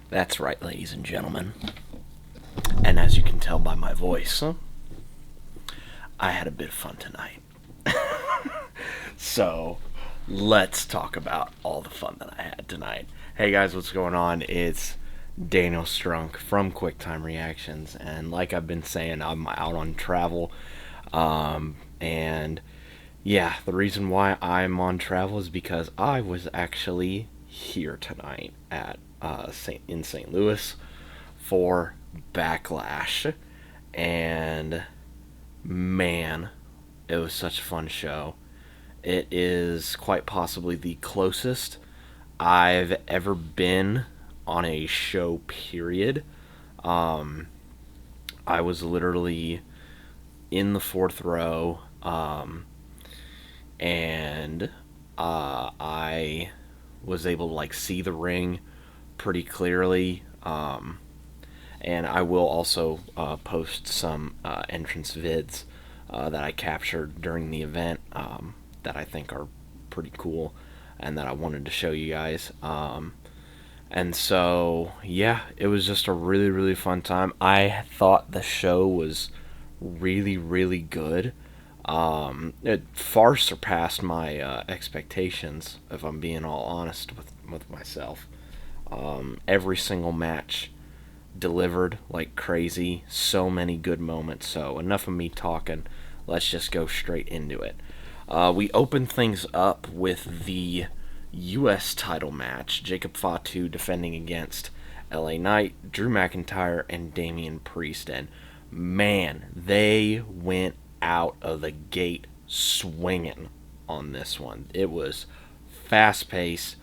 That's right, ladies and gentlemen. And as you can tell by my voice, I had a bit of fun tonight. So, let's talk about all the fun that I had tonight. Hey guys, what's going on? It's Daniel Strunk from QuickTime Reactions, and like I've been saying, I'm out on travel. And yeah, the reason why I'm on travel is because I was actually here tonight at in St. Louis for Backlash, and man, it was such a fun show. It is quite possibly the closest I've ever been on a show, period. Um, I was literally in the fourth row, and I was able to like see the ring pretty clearly. And I will also post some entrance vids that I captured during the event that I think are pretty cool and that I wanted to show you guys. And so, yeah, it was just a really, really fun time. I thought the show was really, really good. It far surpassed my expectations, if I'm being all honest with myself. Every single match delivered like crazy. So many good moments. So enough of me talking. Let's just go straight into it. We open things up with the U.S. title match. Jacobfatu defending against LA Knight, Drew McIntyre, and Damianpriest. And man, they went out of the gate swinging on this one. It was fast paced,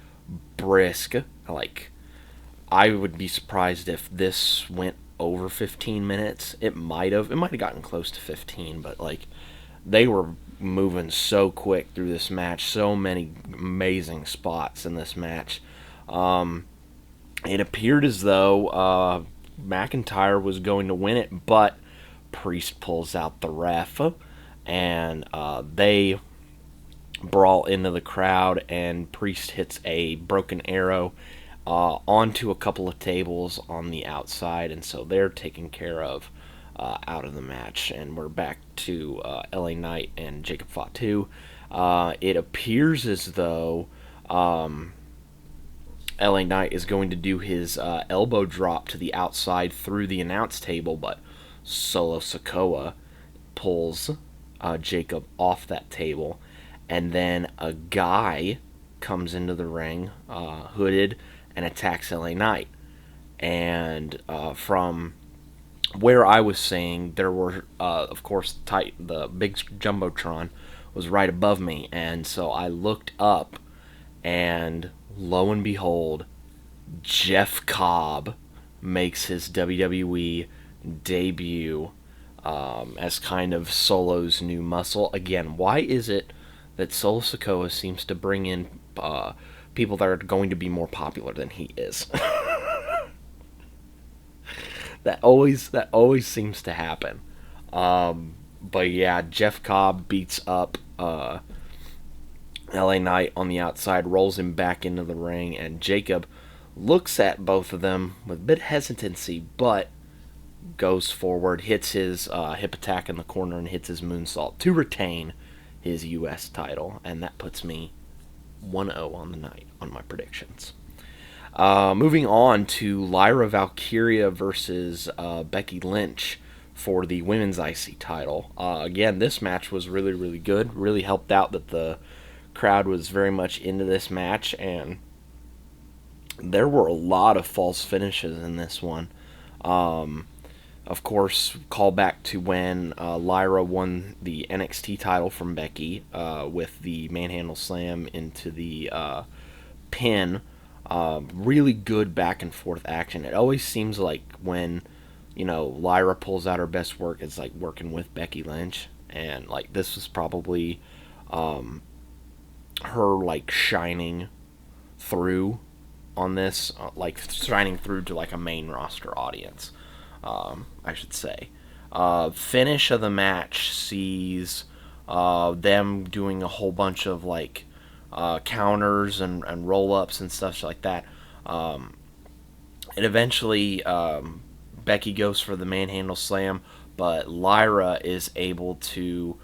brisk. Like, I would be surprised if this went over 15 minutes. It might have. It might have gotten close to 15, but like they were moving so quick through this match. So many amazing spots in this match. It appeared as though McIntyre was going to win it, but Priest pulls out the ref, and they brawl into the crowd, and Priest hits a broken arrow onto a couple of tables on the outside, and so they're taken care of out of the match. And we're back to LA Knight and Jacob Fatu. It appears as though LA Knight is going to do his elbow drop to the outside through the announce table, but Solo Sikoa pulls Jacob off that table, and then a guy comes into the ring, hooded, and attacks LA Knight. And from where I was saying, there were, of course, the big jumbotron was right above me, and so I looked up, and lo and behold, Jeff Cobb makes his WWE debut as kind of Solo's new muscle. Again, why is it that Solo Sikoa seems to bring in people that are going to be more popular than he is? That always seems to happen. But yeah, Jeff Cobb beats up LA Knight on the outside, rolls him back into the ring, and Jacob looks at both of them with a bit of hesitancy, but goes forward, hits his hip attack in the corner, and hits his moonsault to retain his U.S. title, and that puts me 1-0 on the night on my predictions. Moving on to Lyra Valkyria versus Becky Lynch for the women's IC title. Again, this match was really, really good. Really helped out that the crowd was very much into this match, and there were a lot of false finishes in this one. Of course, call back to when Lyra won the NXT title from Becky with the manhandle slam into the pin. Really good back and forth action. It always seems like when, Lyra pulls out her best work, it's like working with Becky Lynch. And like this was probably her like shining through on this, like shining through to like a main roster audience, I should say. Finish of the match sees them doing a whole bunch of like counters and roll ups and stuff like that. And eventually, Becky goes for the manhandle slam, but Lyra is able to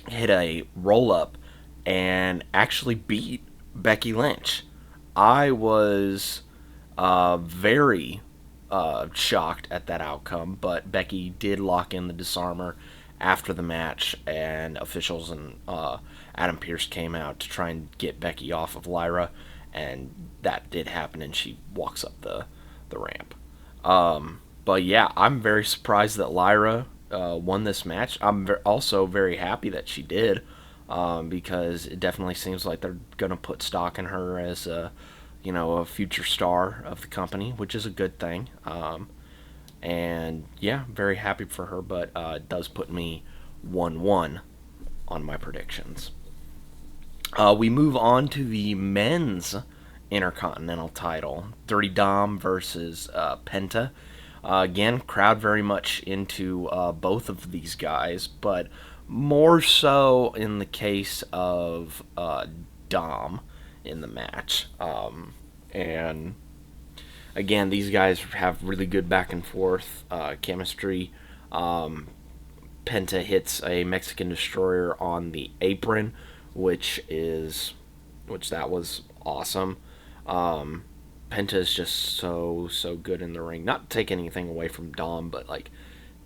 hit a roll up and actually beat Becky Lynch. I was very shocked at that outcome, but Becky did lock in the disarmer after the match, and officials and Adam Pearce came out to try and get Becky off of Lyra, and that did happen, and she walks up the ramp. But yeah, I'm very surprised that Lyra won this match. I'm also very happy that she did, because it definitely seems like they're gonna put stock in her as a future star of the company, which is a good thing. And yeah, very happy for her, but it does put me 1-1 on my predictions. We move on to the men's Intercontinental title. Dirty Dom versus Penta. Again, crowd very much into both of these guys, but more so in the case of Dom in the match. And again, these guys have really good back and forth chemistry. Penta hits a Mexican Destroyer on the apron, which that was awesome. Penta is just so good in the ring. Not to take anything away from Dom, but like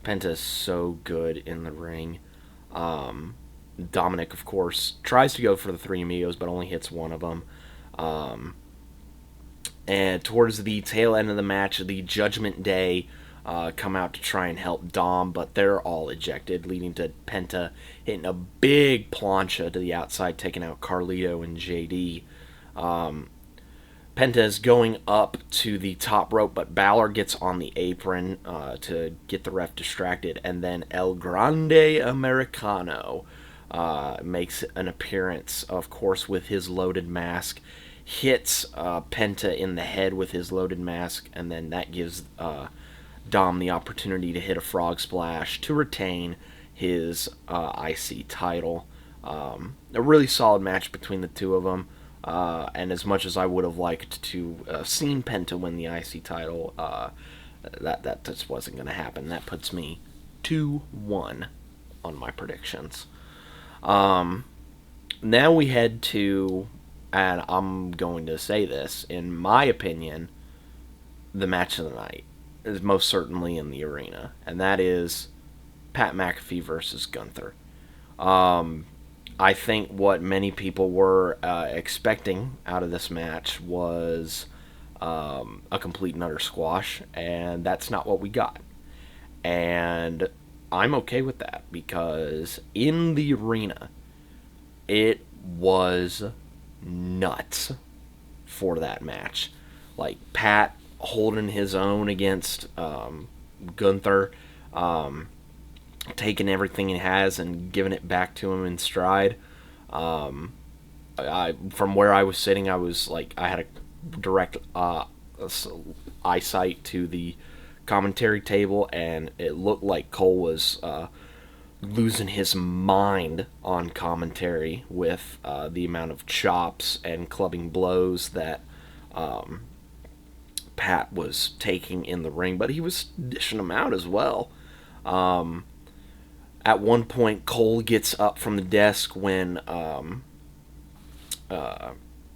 Penta is so good in the ring. Dominic, of course, tries to go for the Three Amigos, but only hits one of them. And towards the tail end of the match, the Judgment Day come out to try and help Dom, but they're all ejected, leading to Penta hitting a big plancha to the outside, taking out Carlito and JD. Penta is going up to the top rope, but Balor gets on the apron to get the ref distracted, and then El Grande Americano makes an appearance, of course, with his loaded mask, hits Penta in the head with his loaded mask, and then that gives Dom the opportunity to hit a frog splash to retain his IC title. A really solid match between the two of them. And as much as I would have liked to seen Penta win the IC title, that just wasn't going to happen. That puts me 2-1 on my predictions. Now we head to, and I'm going to say this, in my opinion, the match of the night is most certainly in the arena, and that is Pat McAfee versus Gunther. I think what many people were expecting out of this match was a complete and utter squash, and that's not what we got. And I'm okay with that, because in the arena, it was nuts for that match. Like, Pat holding his own against Gunther, taking everything he has and giving it back to him in stride. From where I was sitting, I had a direct eyesight to the commentary table, and it looked like Cole was losing his mind on commentary with the amount of chops and clubbing blows that Pat was taking in the ring, but he was dishing them out as well. At one point, Cole gets up from the desk when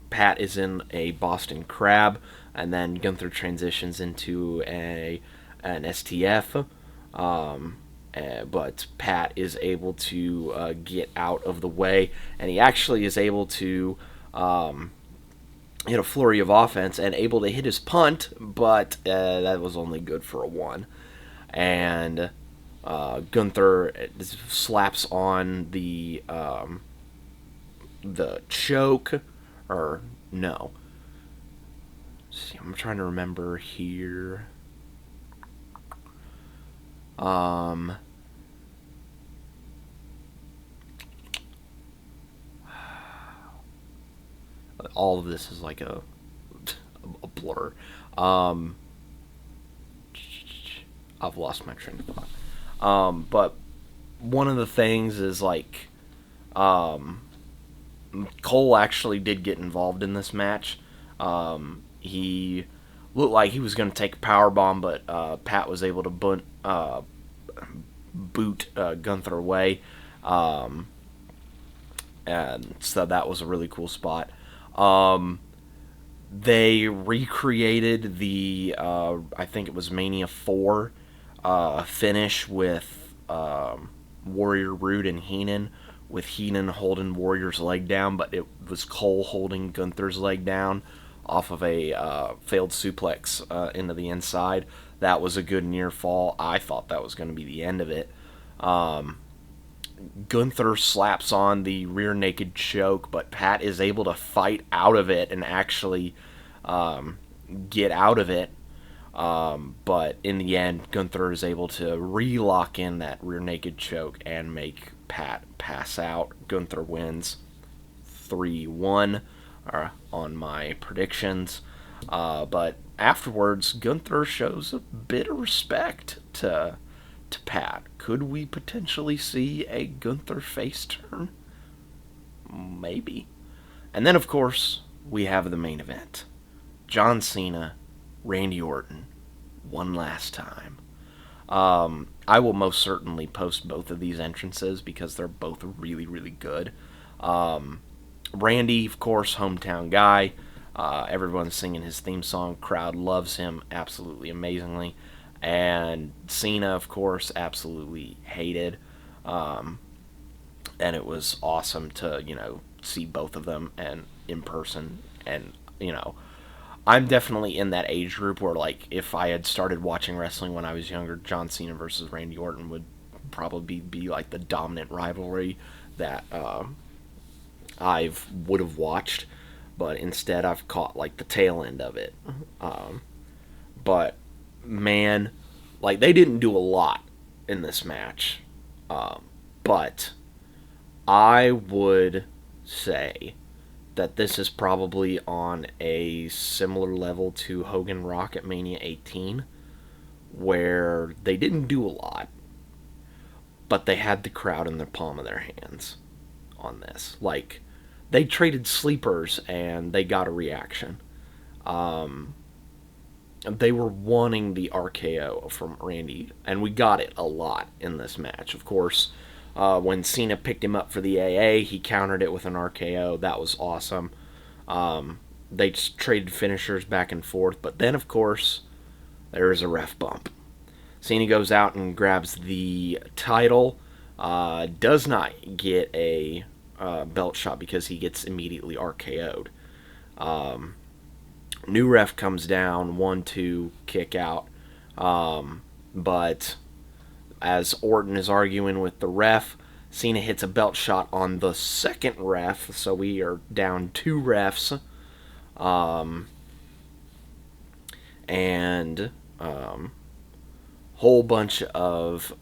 Pat is in a Boston Crab, and then Gunther transitions into an STF. But Pat is able to get out of the way, and he actually is able to hit a flurry of offense and able to hit his punt, but that was only good for a 1. And Gunther slaps on the choke, or no. See, I'm trying to remember here. All of this is like a blur. I've lost my train of thought. But one of the things is like, Cole actually did get involved in this match. he looked like he was going to take a power bomb, but Pat was able to boot Gunther away. And so that was a really cool spot. They recreated the, I think it was Mania 4 finish with Warrior Rude and Heenan, with Heenan holding Warrior's leg down, but it was Cole holding Gunther's leg down off of a failed suplex into the inside. That was a good near fall. I thought that was going to be the end of it. Gunther slaps on the rear naked choke, but Pat is able to fight out of it and actually get out of it. But in the end, Gunther is able to re-lock in that rear naked choke and make Pat pass out. Gunther wins 3-1 on my predictions. But afterwards, Gunther shows a bit of respect to Pat. Could we potentially see a Gunther face turn? Maybe. And then, of course, we have the main event. John Cena, Randy Orton, one last time. I will most certainly post both of these entrances because they're both really, really good. Randy, of course, hometown guy. Everyone's singing his theme song. Crowd loves him absolutely amazingly. And Cena, of course, absolutely hated. And it was awesome to, see both of them and in person. And, I'm definitely in that age group where, like, if I had started watching wrestling when I was younger, John Cena versus Randy Orton would probably be, like, the dominant rivalry that I would have watched. But instead, I've caught, like, the tail end of it. But man, like, they didn't do a lot in this match, but I would say that this is probably on a similar level to Hogan Rock at Mania 18, where they didn't do a lot, but they had the crowd in the palm of their hands on this. Like, they traded sleepers and they got a reaction. They were wanting the RKO from Randy, and we got it a lot in this match. Of course, when Cena picked him up for the AA, he countered it with an RKO. That was awesome. They just traded finishers back and forth, but then, of course, there is a ref bump. Cena goes out and grabs the title, does not get a belt shot because he gets immediately RKO'd. New ref comes down, 1-2, kick out. But as Orton is arguing with the ref, Cena hits a belt shot on the second ref, so we are down 2 refs. And whole bunch of,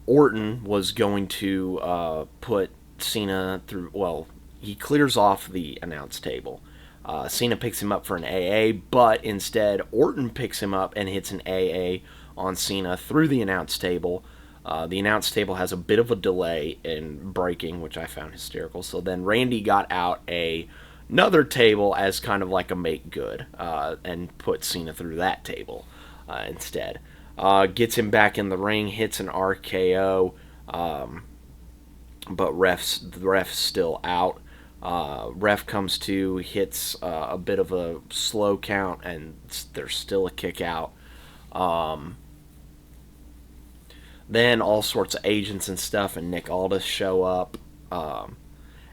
Orton was going to put Cena through, he clears off the announce table. Cena picks him up for an AA, but instead Orton picks him up and hits an AA on Cena through the announce table. The announce table has a bit of a delay in breaking, which I found hysterical. So then Randy got out another table as kind of like a make good, and put Cena through that table instead. Gets him back in the ring, hits an RKO, but the ref's still out. Ref comes to, hits a bit of a slow count, and there's still a kick out. Then all sorts of agents and stuff and Nick Aldis show up.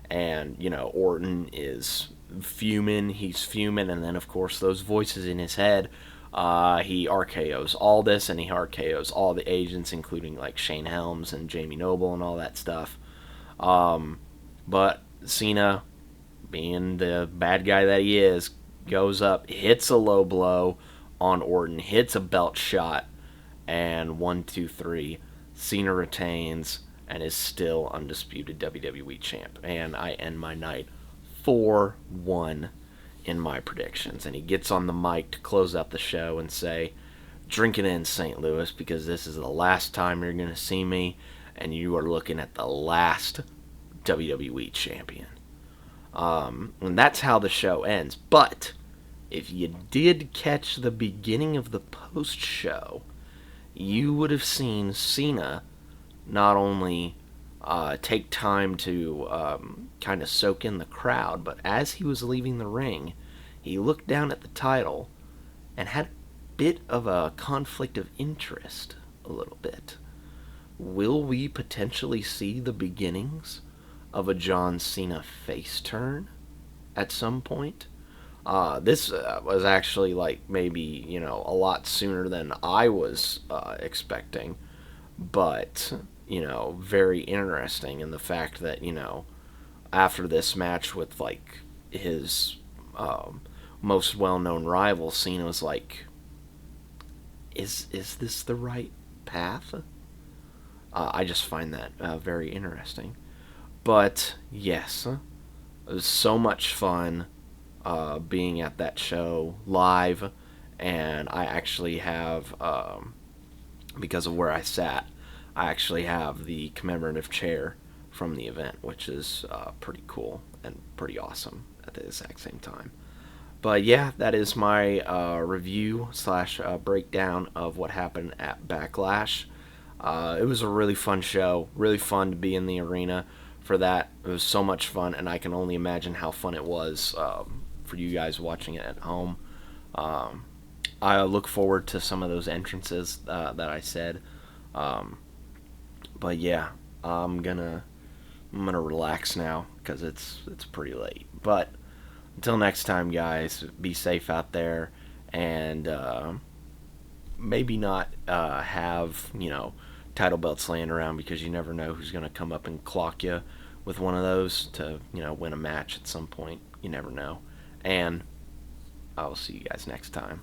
And, Orton is fuming. He's fuming, and then, of course, those voices in his head. He RKOs Aldis, and he RKOs all the agents, including, like, Shane Helms and Jamie Noble and all that stuff. But Cena, being the bad guy that he is, goes up, hits a low blow on Orton, hits a belt shot, and 1, 2, 3, Cena retains and is still undisputed WWE champ. And I end my night 4-1 in my predictions. And he gets on the mic to close out the show and say, "Drink it in, St. Louis, because this is the last time you're going to see me, and you are looking at the last WWE champion." And that's how the show ends. But if you did catch the beginning of the post show, you would have seen Cena not only take time to kind of soak in the crowd, but as he was leaving the ring, he looked down at the title and had a bit of a conflict of interest, a little bit. Will we potentially see the beginnings of a John Cena face turn at some point? This was actually like maybe, a lot sooner than I was expecting, but, very interesting in the fact that, after this match with like his most well known rival, Cena was like, is this the right path? I just find that very interesting. But yes, it was so much fun being at that show live, and I actually have, because of where I sat, I actually have the commemorative chair from the event, which is pretty cool and pretty awesome at the exact same time. But yeah, that is my review slash breakdown of what happened at Backlash. It was a really fun show, really fun to be in the arena for that. It was so much fun, and I can only imagine how fun it was for you guys watching it at home. I look forward to some of those entrances that I said. But yeah, I'm gonna relax now because it's pretty late. But until next time, guys, be safe out there, and maybe not have title belts laying around, because you never know who's gonna come up and clock you with one of those to win a match at some point. You never know. And I will see you guys next time.